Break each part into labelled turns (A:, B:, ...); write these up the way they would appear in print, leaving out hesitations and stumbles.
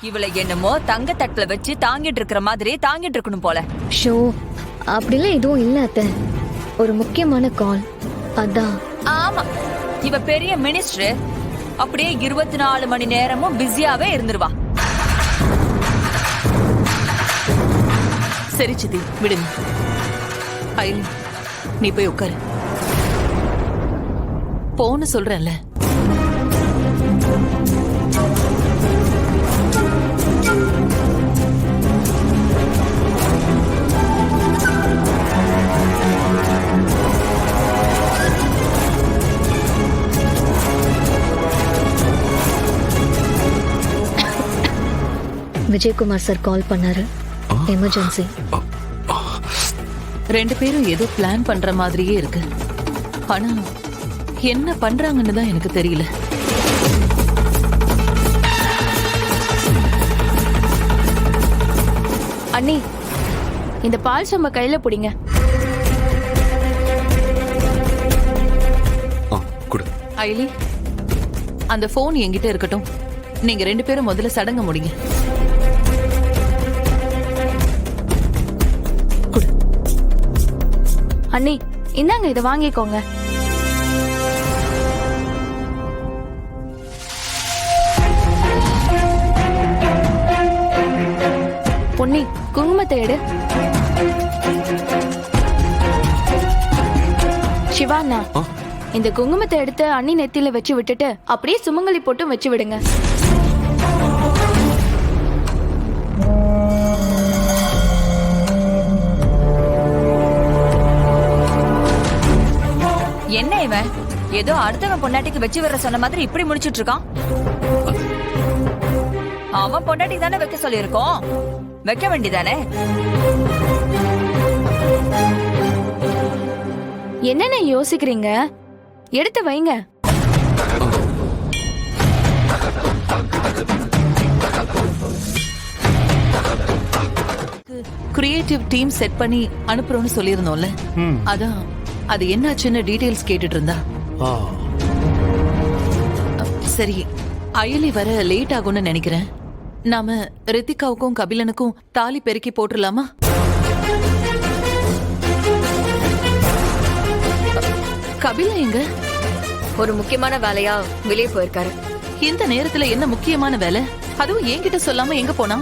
A: இவளை என்னமோ தங்க தட்டுல வச்சு தாங்கிட்டு இருக்கிற மாதிரி தாங்கிட்டு இருக்கணும் போல.
B: ஷோ அப்படிலாம் எதுவும் இல்ல அத்தை. ஒரு முக்கியமான கால் அதான்.
A: ஆமா, இவ பெரிய மினிஸ்டர். அப்படியே 24 மணி நேரமும் பிஸியாவே இருந்துருவா.
C: சரி சித்தி, விடுங்க. ஐலி, நீ போய் உட்காரு. போன்னு சொல்றேன்ல.
B: விஜயகுமார் சார் கால் பண்ணாரு. எமர்ஜென்சி.
C: 2 பேரும் ஏதோ பிளான் பண்ற மாதிரியே இருக்கு. ஆனா என்ன பண்றாங்கன்னு தான் எனக்கு தெரியல.
D: அண்ணி, இந்த பால் சொம்ப கையில பிடிங்க.
C: ஐலி, அந்த போன் என்கிட்ட இருக்கட்டும். நீங்க 2 பேரும் முதல்ல சடங்க முடிங்க.
D: அண்ணி, இந்தாங்க, இதை வாங்கிக்கோங்க. பொன்னி, குங்குமத்தை எடு. சிவாண்ணா, இந்த குங்குமத்தை எடுத்து அண்ணி நெத்தியில வச்சு விட்டுட்டு அப்படியே சுமங்கலி போட்டும் வச்சு விடுங்க.
A: என்ன இவன் ஏதோ அடுத்தவன் பொண்டாட்டிக்கு வச்சு வர சொன்ன மாதிரி இப்படி முடிச்சிட்டு இருக்கான். அவன் பொண்டாட்டி தானே வைக்க சொல்லியிருக்கோம், வைக்க வேண்டிதானே.
D: என்னென்ன யோசிக்கிறீங்க? எடுத்து வைங்க.
C: கிரியேட்டிவ் டீம் செட் பண்ணி அனுப்புறோம்னு சொல்லியிருந்தோம்ல, அதான் அது என்னாச்சுன்னு டீடைல்ஸ் கேட்டுட்டு இருந்தா. சரி, அயலி வர லேட் ஆகும்னு நினைக்கிறேன். நாம ரித்திகாவுக்கும் கபிலனுக்கும் தாலி பெருக்கி போட்டுடலாமா? கபில எங்க?
B: ஒரு முக்கியமான வேலையா வெளியே போயிருக்காரு.
C: இந்த நேரத்துல என்ன முக்கியமான வேலை? அதுவும் என்கிட்ட சொல்லாம எங்க போனா?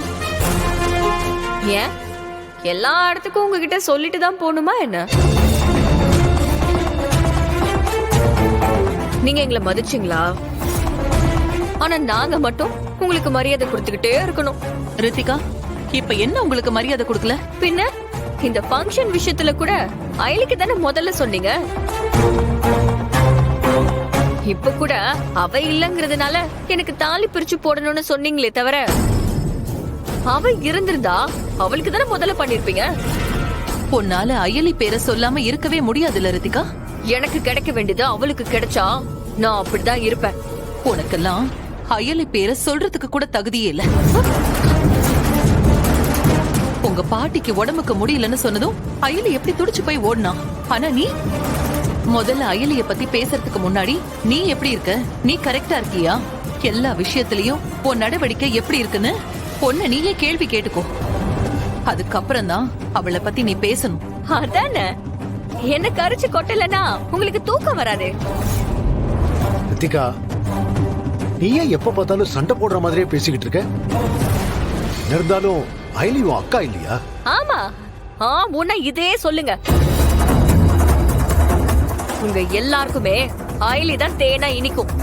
B: ஏன் எல்லா இடத்துக்கும் உங்ககிட்ட சொல்லிட்டு தான் போகணுமா என்ன? நீங்க எங்களை மதிச்சீங்களா? ஆனா நாங்க மட்டும் உங்களுக்கு மரியாதை கொடுத்துக்கிட்டே இருக்கணும்.
C: ரித்திகா, இப்ப என்ன உங்களுக்கு மரியாதை கொடுக்கல?
B: பின்ன இந்த ஃபங்க்ஷன் விஷயத்துல கூட அயலிக்கு தானே முதல்ல சொன்னீங்க. இப்ப கூட அவ இல்லங்கிறதுனால எனக்கு தாலி பிரிச்சு போடணும்னு சொன்னீங்களே தவிர, அவ இருந்திருந்தா அவளுக்கு தானே முதல்ல பண்ணிருப்பீங்க.
C: உன்னால அயலி பேரை சொல்லாம இருக்கவே முடியாதுல்ல ரித்திகா.
B: எனக்கு கிடைக்க வேண்டியது அவளுக்கு கிடைச்சா நான் அப்படிதான் இருப்பேன்.
C: உனக்கெல்லாம் அயலி பேரை சொல்றதுக்கு கூட தகுதியே இல்ல. உங்க பாட்டிக்கு உடம்புக்கு முடியலன்னு சொன்னதும் அயலி எப்படி துடிச்சு போய் ஓடுனா? ஆனா நீ முதல்ல அயலிய பத்தி பேசுறதுக்கு முன்னாடி நீ எப்படி இருக்க, நீ கரெக்டா இருக்கியா, எல்லா விஷயத்திலயும் உன் நடவடிக்கை எப்படி இருக்குன்னு பொண்ண நீயே கேள்வி கேட்டுக்கோ. அதுக்கப்புறம் தான் அவளை பத்தி நீ பேசணும்.
B: அதானே, என்ன கரிச்சு கொட்டலனா உங்களுக்கு தூக்கம் வராது.
E: ரித்திகா, நீ ஏன் எப்ப பார்த்தாலும் சண்டை போடுற மாதிரியே பேசிக்கிட்டு இருக்க? இருந்தாலும் அயலி உன் அக்கா இல்லையா?
B: ஆமா, முன்ன இதே சொல்லுங்க. உங்க எல்லாருக்குமே அயலி தான் தேனா இனிக்கும்,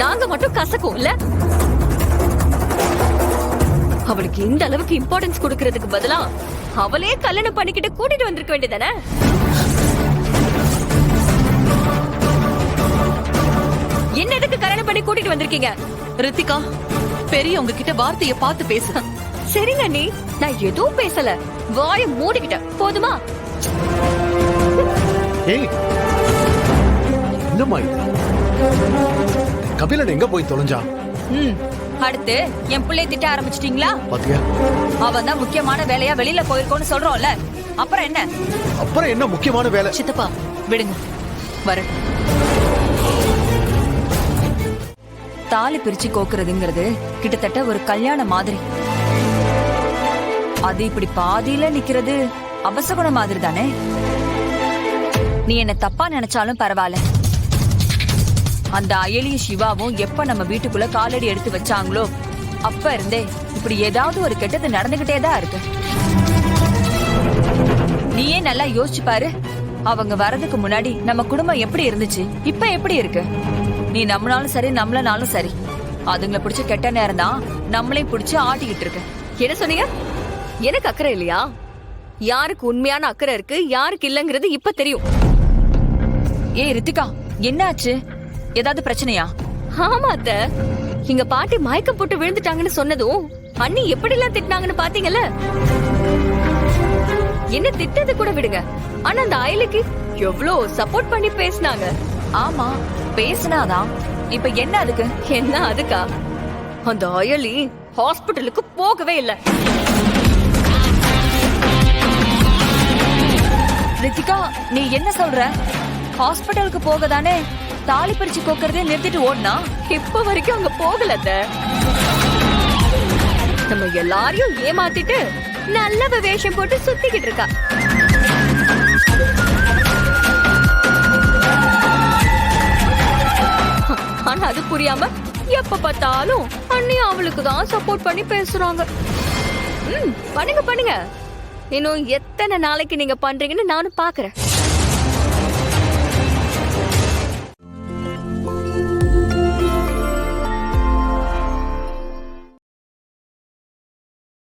B: நாங்க மட்டும் கசக்கும் இல்ல. அவளுக்கு இந்த அளவுக்கு இம்பார்ட்டன்ஸ் கொடுக்கறதுக்கு பதிலா அவளே கல்யாணம் பண்ணிக்கிட்டு கூட்டிட்டு வந்திருக்க வேண்டியதானே? என்ன எதுக்கு கல்யாணம் பண்ணி கூட்டிட்டு வந்திருக்கீங்க?
C: ரித்திகா, பெரியவங்க கிட்ட வார்த்தைய பார்த்து பேசு.
B: சரிங்க நீ, நான் எதுவும் பேசல, வாயை மூடிக்கிட்ட போதுமா?
E: ஏய், என்னம்மா இது? கபிலன் எங்க போய் தொலைஞ்சா?
A: அடுத்து என் பிள்ளைய திட்ட ஆரம்பிச்சிட்டீங்களா?
E: பாத்தியா,
A: அவன் தான் முக்கியமான வேலையா வெளியில போயிருக்கோன்னு சொல்றோம்ல, அப்புறம் என்ன?
E: அப்புறம் என்ன முக்கியமான வேலை?
C: சித்தப்பா விடுங்க, வர.
A: தாலி பிரிச்சு கோக்குறதுங்கிறது கிட்டத்தட்ட ஒரு கல்யாணம் மாதிரி. அது இப்படி பாதியில நிக்கிறது அபசகுணம் மாதிரி தானே. நீ என்ன தப்பா நினைச்சாலும் பரவாயில்ல. அந்த அயலியும் சிவாவும் எப்ப நம்ம வீட்டுக்குள்ள காலடி எடுத்து வச்சாங்களோ அப்ப இருந்தே இப்படி ஏதாவது ஒரு கெட்டது நடந்துகிட்டே தான் இருக்கு. நீயே நல்லா யோசிச்சு பாரு. அவங்க வரதுக்கு முன்னாடி நம்ம குடும்பம் எப்படி இருந்துச்சு, இப்ப எப்படி இருக்கு? நீ நம்மளாலும் சரி நம்மளனாலும் சரி அதுங்களை பிடிச்ச கெட்ட நேரம் தான் நம்மளையும் பிடிச்சு ஆட்டிக்கிட்டு இருக்கு.
B: என்ன சொன்னீங்க? எனக்கு அக்கறை இல்லையா? யாருக்கு உண்மையான அக்கறை இருக்கு யாருக்கு இல்லங்கிறது இப்ப தெரியும்.
A: ஏய் ரித்திகா, என்னாச்சு? ஏதாவது பிரச்சனையா?
B: ஆமா அத்த, எங்க பாட்டி மயக்கம் போட்டு விழுந்துட்டாங்கன்னு சொன்னதும் அண்ணி எப்படி எல்லாம் திட்டினாங்கன்னு பாத்தீங்கல்ல. என்ன திட்டது கூட விடுங்க, ஆனா அந்த அயலுக்கு எவ்வளவு சப்போர்ட் பண்ணி பேசினாங்க.
A: ஆமா பேசினாதான். இப்ப என்ன அதுக்கு?
B: என்ன அதுக்கா? அந்த அயலி ஹாஸ்பிட்டலுக்கு போகவே இல்ல.
A: ரித்திகா, நீ என்ன சொல்ற? ஹாஸ்பிட்டலுக்கு போகதானே தாலி பிரிச்சு கோக்கறதே நிறுத்திட்டு ஓடுனா?
B: இப்ப வரைக்கும் அங்க போகல அத்த. நம்ம எல்லாரையும் ஏமாத்திட்டு நல்ல வேஷம் போட்டு சுத்திக்கிட்டு இருக்கா. ஆனா அது புரியாம எப்ப பார்த்தாலும் அண்ணி அவளுக்கு தான் சப்போர்ட் பண்ணி பேசுறாங்க. பண்ணுங்க பண்ணுங்க, இன்னும் எத்தனை நாளைக்கு நீங்க பண்றீங்கன்னு நானும் பாக்குறேன்.